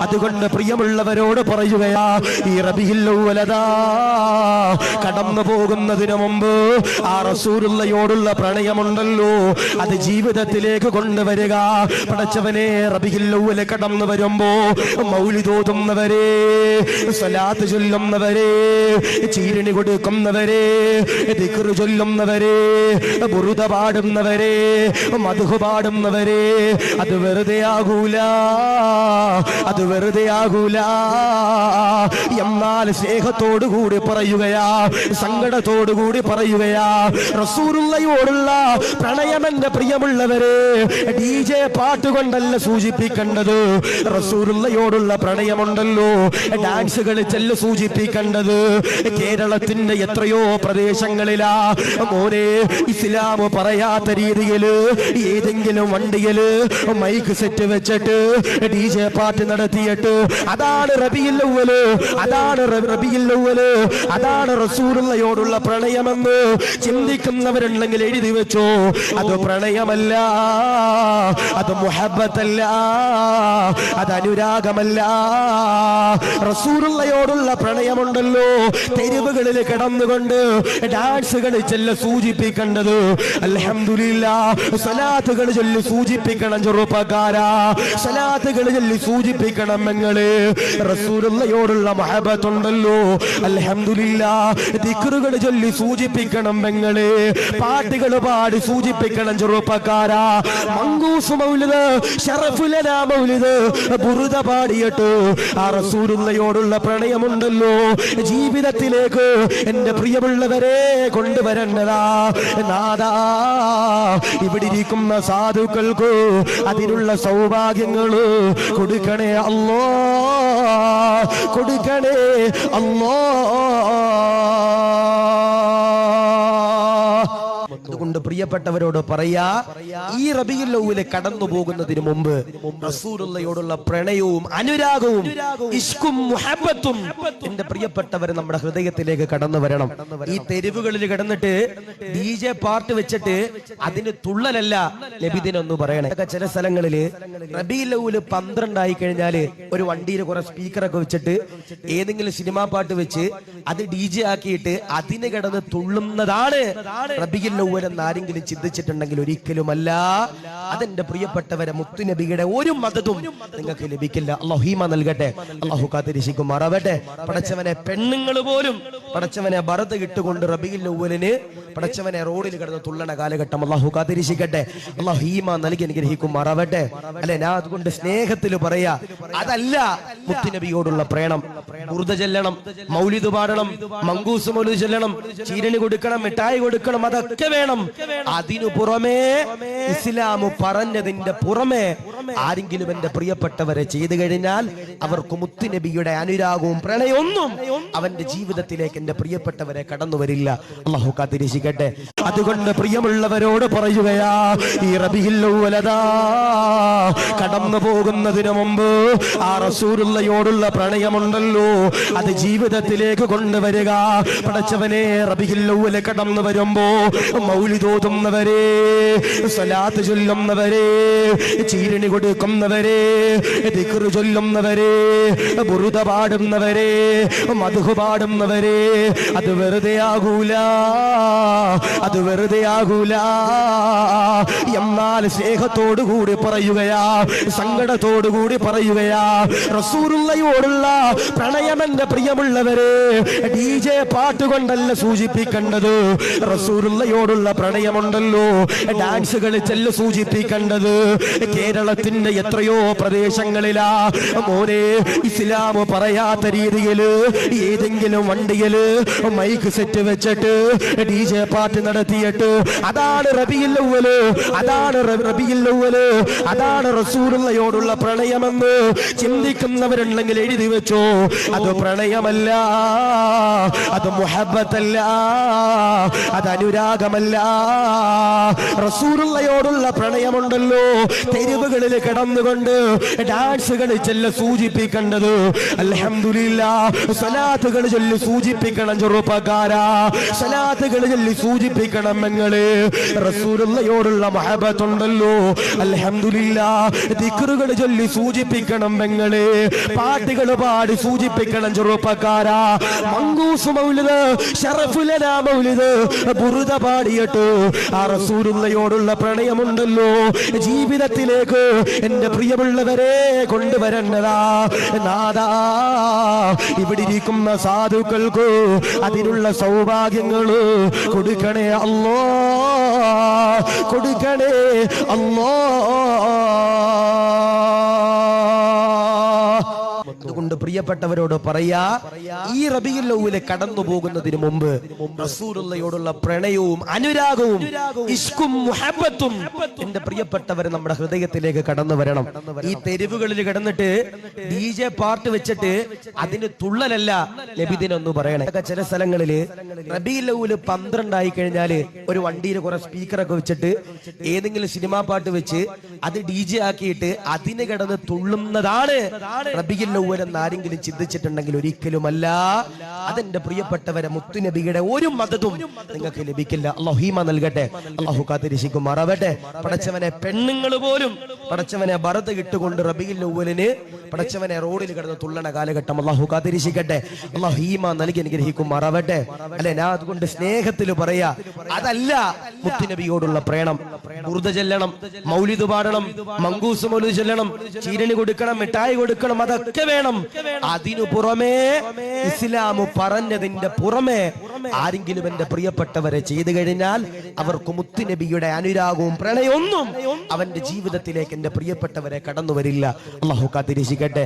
അതുകൊണ്ട് പ്രിയമുള്ളവരോട് പറയുകയാ, ഈ റബീഉൽ അവ്വലദാ കടന്നു പോകുന്നതിന് മുമ്പ് ആ റസൂലുള്ളയോടുള്ള പ്രണയമുണ്ടല്ലോ, അത് ജീവിതത്തിലേക്ക് കൊണ്ടുവരിക. പടച്ചവനെ, റബീഉൽ അവ്വൽ കടന്നു വരുമ്പോ മൗലിദ് ഓതുന്നവരെ, സ്വലാത്ത് ചൊല്ലുന്നവരെ, ചീരണി കൊടുക്കുന്നവരെ, ദിക്ർ ചൊല്ലുന്നവരെ, ബുറുദ പാടുന്നവരെ, മദ്ഹ് പാടുന്നവരെ, അത് വെറുതെ ആകൂല, അത് വെറുതെ ആകൂല. എന്നാൽ സ്നേഹത്തോടു കൂടി പറയുകയാ, സങ്കടത്തോടു കൂടി പറയുകയാ, റസൂലുള്ളയോടുള്ള പ്രണയം എന്റെ പ്രിയമുള്ളവരെ DJ പാട്ട് കൊണ്ടല്ല സൂചിപ്പിക്കേണ്ടത്. റസൂലുള്ളയോടുള്ള പ്രണയമുണ്ടല്ലോ, ഡാൻസ് കളിച്ചല്ല സൂചിപ്പിക്കേണ്ടത്. കേരളത്തിന്റെ എത്രയോ പ്രദേശങ്ങളിലാ മോനെ ഇസ്ലാം പറയാത്ത രീതിയിൽ ഏതെങ്കിലും വണ്ടിയില് മൈക്ക് സെറ്റ് വെച്ചിട്ട് DJ പാട്ട് നടത്തിയിട്ട് അതാണ് റബീഉൽ അവ്വൽ, അതാണ് റബീഉൽ അവ്വൽ, അതാണ് റസൂലുള്ളയോടുള്ള പ്രണയമെന്ന് ചിന്തിക്കുന്നവരുണ്ടെങ്കിൽ എഴുതി വെച്ചോ. അത് പ്രണയമല്ല, അത് മുഹബ്ബത്തല്ല, അത് അനുരാഗമല്ല. റസൂലുള്ളയോടുള്ള പ്രണയമുണ്ടല്ലോ, തെരുവുകളിൽ കിടന്നുകൊണ്ട് ഡാൻസ് കളിച്ചല്ല സൂചിപ്പിക്കേണ്ടത്. അൽഹംദുലില്ലാഹ്, സ്വലാത്തുകൾ ചൊല്ലി സൂചിപ്പിക്കണം ചെറുപ്പക്കാരാ, സ്വലാത്തുകൾ ചൊല്ലി സൂചിപ്പിക്കണം നിങ്ങള്. റസൂലുള്ളയോടുള്ള മുഹബ്ബത്തുണ്ടല്ലോ, അൽഹംദുലില്ലാഹ്, ദിക്റുകൾ ചൊല്ലി സൂചിപ്പിക്കണം നിങ്ങള്, പാട്ടുകൾ പാടി സൂചിപ്പിക്കണം ചെറുപ്പക്കാരാ. മങ്കൂസ് മൗലിദ്, ശറഫുലനാ മൗലിദ്, ബുറുദ പാടിയിട്ട് ആ റസൂലുള്ളയോടുള്ള പ്രണയമുണ്ടല്ലോ ജീവിതത്തിലേക്ക് എന്റെ പ്രിയമുള്ളവരെ കൊണ്ടുവരേണ്ടതാ. നാദാ, ഇവിടെ ഇരിക്കുന്ന സാധുക്കൾക്ക് അതിനുള്ള സൗഭാഗ്യങ്ങള് കൊടുക്കണേ അല്ലാ, കൊടുക്കണേ അല്ലാ. അതുകൊണ്ട് പ്രിയപ്പെട്ടവരോട് പറയാ, ഈ റബീഉൽ അവ്വൽ കടന്നു പോകുന്നതിന് മുമ്പ് റസൂലുള്ളയോടുള്ള പ്രണയവും അനുരാഗവും ഇഷ്കും മുഹബ്ബത്തും എന്റെ പ്രിയപ്പെട്ടവർ നമ്മുടെ ഹൃദയത്തിലേക്ക് കടന്നു വരണം. ഈ തെരുവുകളിൽ കിടന്നിട്ട് DJ പാട്ട് വെച്ചിട്ട് അതിന് തുള്ളലല്ല നബിദിനൊന്ന് പറയണേ. ചില സ്ഥലങ്ങളില് റബീഉൽ അവ്വൽ 12 ആയി കഴിഞ്ഞാല് ഒരു വണ്ടിയിൽ കുറെ സ്പീക്കറൊക്കെ വെച്ചിട്ട് ഏതെങ്കിലും സിനിമാ പാട്ട് വെച്ച് അത് DJ ആക്കിയിട്ട് അതിന് കിടന്ന് തുള്ളുന്നതാണ് റബീഉൽ അവ്വൽ എന്ന് ആരെങ്കിലും ചിന്തിച്ചിട്ടുണ്ടെങ്കിൽ ഒരിക്കലുമല്ല. അതെന്റെ പ്രിയപ്പെട്ടവരെ, മുത്തുനബിയുടെ ഒരു മദതും നിങ്ങൾക്ക് ലഭിക്കില്ല. അല്ലാഹു ഹീമ നൽകട്ടെ, അല്ലാഹു കാത്തിരിക്കുമാറാവട്ടെ. പടച്ചവനെ, പെണ്ണുങ്ങൾ പോലും പടച്ചവനെ ബറദ് ഇട്ടുകൊണ്ട് റബീഉൽ അവ്വലിന് പടച്ചവനെ റോഡിൽ കിടന്ന് തുള്ളണ കാലഘട്ടം അല്ലാഹു കാത്തിരിക്കട്ടെ. അല്ലാഹു ഹീമ നൽകി അനുഗ്രഹിക്കുമാറാവട്ടെ. അല്ലെ, ഞാൻ അതുകൊണ്ട് സ്നേഹത്തിൽ പറയാ, അതല്ല മുത്തുനബിയോടുള്ള പ്രേണം. ബുർദ ചെല്ലണം, മൗലിദ് പാടണം, മങ്കൂസ് മൗലിദ് ചെല്ലണം, ചീരണി കൊടുക്കണം, മിഠായി കൊടുക്കണം, അതൊക്കെ വേണം. അതിനു പുറമേ ഇസ്ലാം പറഞ്ഞതിന്റെ പുറമേ ആരെങ്കിലും എന്റെ പ്രിയപ്പെട്ടവരെ ചെയ്തു കഴിഞ്ഞാൽ അവർക്ക് മുത്തുനബിയുടെ അനുരാഗവും പ്രണയമൊന്നും അവന്റെ ജീവിതത്തിലേക്ക് എന്റെ പ്രിയപ്പെട്ടവരെ കടന്നു വരില്ല. അല്ലാഹു കാത്തിരിക്കട്ടെ. അതുകൊണ്ട് പ്രിയമുള്ളവരോട് പറയുകയാ, ഈ റബീഉൽ അവ്വലദാ കടന്നു പോകുന്നതിന് മുമ്പ് ആ റസൂലുള്ളയോടുള്ള പ്രണയമുണ്ടല്ലോ, അത് ജീവിതത്തിലേക്ക് കൊണ്ടുവരിക. പടച്ചവനെ, റബീഉൽ അവ്വൽ കടന്നു വരുമ്പോ മൗലിദ് ഓതുന്നവരെ, സ്വലാത്ത് ചൊല്ലുന്നവരെ, ചീരണി കൊടുക്കുന്നവരെ, ദിക്ർ ചൊല്ലുന്നവരെ, ബുറുദ പാടുന്നവരെ, മദ്ഹ് പാടുന്നവരെ, അത് വെറുതെ ആകൂല, അത് വെറുതെ ആകൂല. എന്നാൽ സ്നേഹത്തോടു കൂടി പറയുകയാ, സങ്കടത്തോടു കൂടി പറയുകയാ, റസൂലുള്ളയോടുള്ള പ്രണയം എന്റെ പ്രിയമുള്ളവരെ DJ പാട്ട് കൊണ്ടല്ല സൂചിപ്പിക്കേണ്ടത്. റസൂലുള്ളയോടുള്ള പ്രണയമുണ്ടല്ലോ, ഡാൻസ് കളിച്ചല്ല സൂചിപ്പിക്കേണ്ടത്. കേരളത്തിന്റെ എത്രയോ പ്രദേശങ്ങളിലാ മോനെ ഇസ്ലാം പറയാത്ത രീതിയിൽ ഏതെങ്കിലും വണ്ടിയില് മൈക്ക് സെറ്റ് വെച്ചിട്ട് DJ പാട്ട് നടത്തിയിട്ട് അതാണ് റബീഉൽ അവ്വൽ, അതാണ് റബീഉൽ അവ്വൽ, അതാണ് റസൂലുള്ളയോടുള്ള പ്രണയമെന്ന് ചിന്തിക്കുന്നവരുണ്ടെങ്കിൽ എഴുതി വെച്ചോ. അത് പ്രണയമല്ല, അത് മുഹബ്ബത്തല്ല, അത് അനുരാഗമല്ല. റസൂലുള്ളയോടുള്ള പ്രണയമുണ്ടല്ലോ, തെരുവുകളിൽ കിടന്നുകൊണ്ട് ഡാൻസ് കളിച്ചല്ല സൂചിപ്പിക്കേണ്ടത്. അൽഹംദുലില്ലാഹ്, സ്വലാത്തുകൾ ചൊല്ലി സൂചിപ്പിക്കണം. സൂചിപ്പിക്കണം ചെറുപ്പക്കാരാ, സലാത്തുകൾ ചൊല്ലി സൂചിപ്പിക്കണം നിങ്ങള്. റസൂലുള്ളയോടുള്ള മഹബത്തുണ്ടല്ലോ, അൽഹംദുലില്ലാഹ്. ദിക്റുകൾ ചൊല്ലി സൂചിപ്പിക്കണം നിങ്ങള്, പാട്ടുകൾ പാടി സൂചിപ്പിക്കണം ചെറുപ്പക്കാരാ. മങ്കൂസ് മൗലിദ്, ശറഫുലനാ മൗലിദ്, ബുറുദ പാടിയിട്ട് ആ റസൂലുള്ളയോടുള്ള പ്രണയമുണ്ടല്ലോ ജീവിതത്തിലേക്ക് എന്റെ പ്രിയമുള്ളവരെ കൊണ്ടുവരേണ്ടതാ. നാദാ, ഇവിടെ ഇരിക്കുന്ന സാധുക്കൾക്ക് അതിനുള്ള സൗഭാഗ്യങ്ങള് കൊടുക്കണേ അല്ലാ, കൊടുക്കണേ അല്ലാ. അതുകൊണ്ട് പ്രിയപ്പെട്ടവരോട് പറയാ, ഈ റബീഉൽ അവ്വൽ കടന്നു പോകുന്നതിന് മുമ്പ് റസൂലുള്ളയോടുള്ള പ്രണയവും അനുരാഗവും ഇഷ്കും മുഹബ്ബത്തും എന്റെ പ്രിയപ്പെട്ടവർ നമ്മുടെ ഹൃദയത്തിലേക്ക് കടന്നു വരണം. ഈ തെരുവുകളിൽ കിടന്നിട്ട് DJ പാട്ട് വെച്ചിട്ട് അതിന് തുള്ളലല്ല നബിദിനെന്ന് പറയണേ. ചില സ്ഥലങ്ങളില് റബീഉൽ അവ്വൽ 12 ആയി കഴിഞ്ഞാല് ഒരു വണ്ടിയിൽ കുറെ സ്പീക്കറൊക്കെ വെച്ചിട്ട് ഏതെങ്കിലും സിനിമാ പാട്ട് വെച്ച് അത് DJ ആക്കിയിട്ട് അതിന് കിടന്ന് തുള്ളുന്നതാണ് റബീഉൽ അവ്വൽ എന്ന് ആരെങ്കിലും ചിന്തിച്ചിട്ടുണ്ടെങ്കിൽ ഒരിക്കലുമല്ല. അതെന്റെ പ്രിയപ്പെട്ടവരെ മുത്തുനബിയുടെ ഒരു മദതും നിങ്ങൾക്ക് ലഭിക്കില്ല. അല്ലാഹു ഹീമ നൽകട്ടെ, അല്ലാഹു കാത്തിരിക്കുമാറാവട്ടെ. പടച്ചവനെ പെണ്ണുങ്ങൾ പോലും പടച്ചവനെ ബറദ് ഇട്ടുകൊണ്ട് റബീഉൽ അവ്വലിന് പടച്ചവനെ റോഡിൽ കിടന്ന് തുള്ളണ കാലഘട്ടം അല്ലാഹു കാത്തിരിക്കട്ടെ. അല്ലാഹു ഹീമ നൽകി അനുഗ്രഹിക്കുമാറാവട്ടെ. അല്ലെ, ഞാൻ അതുകൊണ്ട് സ്നേഹത്തിൽ പറയാ, അതല്ല മുത്തുനബിയോടുള്ള പ്രേണം. ബുർദ ചെല്ലണം, മൗലിദ് പാടണം, മങ്കൂസ് മൗലിദ് ചെല്ലണം, ചീരണി കൊടുക്കണം, മിഠായി കൊടുക്കണം, അതൊക്കെ വേണം. അതിനു പുറമേ ഇസ്ലാം പറഞ്ഞതിന്റെ പുറമേ ആരെങ്കിലും എന്റെ പ്രിയപ്പെട്ടവരെ ചെയ്തു കഴിഞ്ഞാൽ അവർക്ക് മുത്തുനബിയുടെ അനുരാഗവും പ്രണയമൊന്നും അവന്റെ ജീവിതത്തിലേക്ക് എന്റെ പ്രിയപ്പെട്ടവരെ കടന്നു വരില്ല. അല്ലാഹു കാത്തിരിക്കട്ടെ.